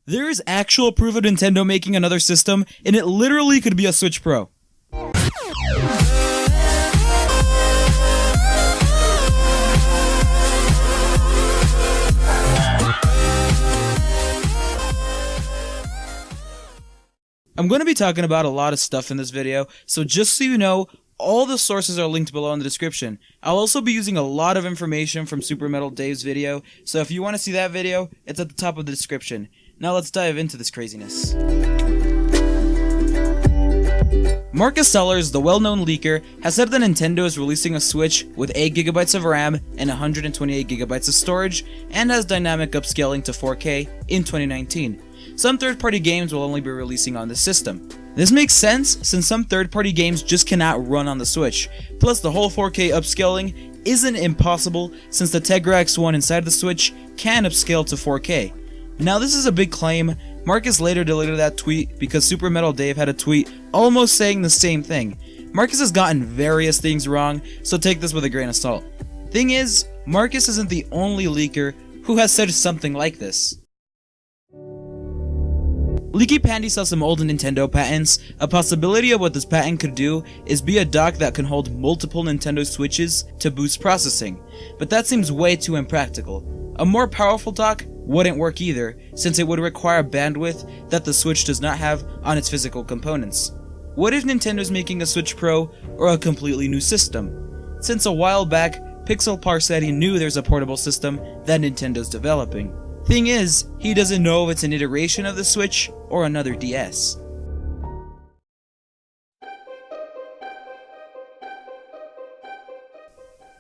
There is actual proof of Nintendo making another system, and it literally could be a Switch Pro. I'm going to be talking about a lot of stuff in this video, so just so you know, all the sources are linked below in the description. I'll also be using a lot of information from Super Metal Dave's video, so if you want to see that video, it's at the top of the description. Now let's dive into this craziness. Marcus Sellars, the well-known leaker, has said that Nintendo is releasing a Switch with 8GB of RAM and 128GB of storage, and has dynamic upscaling to 4K in 2019. Some third-party games will only be releasing on this system. This makes sense since some third-party games just cannot run on the Switch, plus the whole 4K upscaling isn't impossible since the Tegra X1 inside the Switch can upscale to 4K. Now this is a big claim. Marcus later deleted that tweet because Super Metal Dave had a tweet almost saying the same thing. Marcus has gotten various things wrong, so take this with a grain of salt. Thing is, Marcus isn't the only leaker who has said something like this. Leaky Pandy saw some old Nintendo patents. A possibility of what this patent could do is be a dock that can hold multiple Nintendo Switches to boost processing, but that seems way too impractical. A more powerful dock wouldn't work either, since it would require bandwidth that the Switch does not have on its physical components. What if Nintendo's making a Switch Pro or a completely new system? Since a while back, Pixel Parsetti knew there's a portable system that Nintendo's developing. Thing is, he doesn't know if it's an iteration of the Switch or another DS.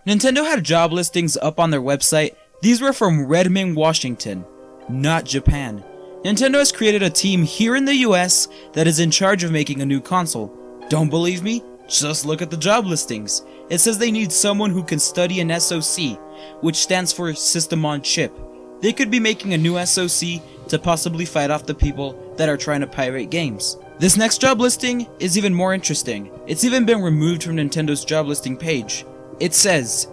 Nintendo had job listings up on their website. These were from Redmond, Washington, not Japan. Nintendo has created a team here in the US that is in charge of making a new console. Don't believe me? Just look at the job listings. It says they need someone who can study an SoC, which stands for System on Chip. They could be making a new SoC to possibly fight off the people that are trying to pirate games. This next job listing is even more interesting. It's even been removed from Nintendo's job listing page. It says,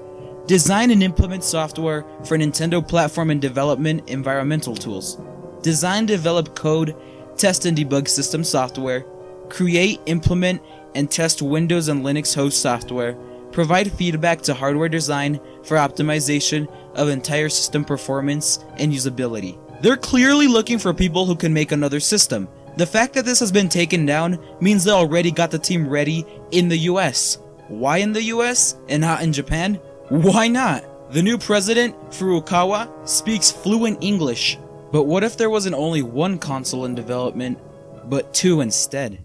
design and implement software for Nintendo platform and development environmental tools. Design, develop code, test and debug system software. Create, implement, and test Windows and Linux host software. Provide feedback to hardware design for optimization of entire system performance and usability. They're clearly looking for people who can make another system. The fact that this has been taken down means they already got the team ready in the US. Why in the US and not in Japan? Why not? The new president, Furukawa, speaks fluent English. But what if there wasn't only one console in development, but two instead?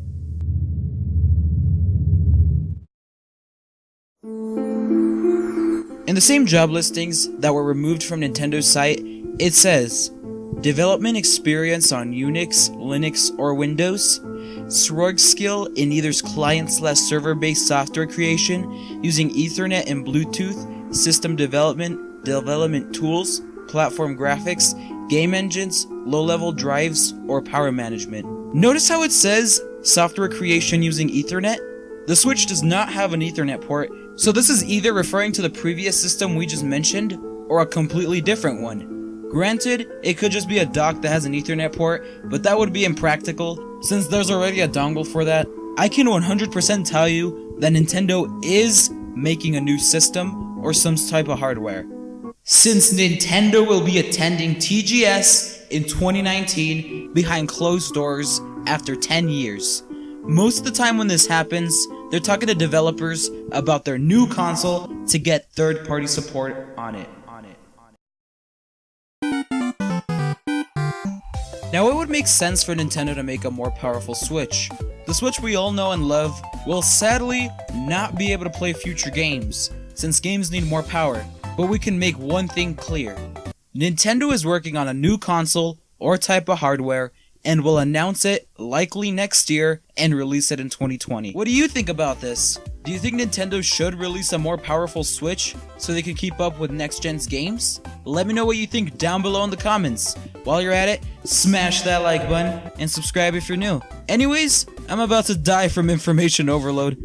In the same job listings that were removed from Nintendo's site, it says, development experience on Unix, Linux, or Windows, Srorg skill in either client/server-based software creation using Ethernet and Bluetooth, system development, development tools, platform graphics, game engines, low-level drives, or power management. Notice how it says software creation using Ethernet? The Switch does not have an Ethernet port, so this is either referring to the previous system we just mentioned, or a completely different one. Granted, it could just be a dock that has an Ethernet port, but that would be impractical, since there's already a dongle for that. I can 100% tell you that Nintendo is making a new system, or some type of hardware. Since Nintendo will be attending TGS in 2019 behind closed doors after 10 years. Most of the time when this happens, they're talking to developers about their new console to get third-party support on it. Now it would make sense for Nintendo to make a more powerful Switch. The Switch we all know and love will sadly not be able to play future games, since games need more power. But we can make one thing clear. Nintendo is working on a new console or type of hardware and will announce it likely next year and release it in 2020. What do you think about this? Do you think Nintendo should release a more powerful Switch so they can keep up with next gen's games? Let me know what you think down below in the comments. While you're at it, smash that like button and subscribe if you're new. Anyways, I'm about to die from information overload.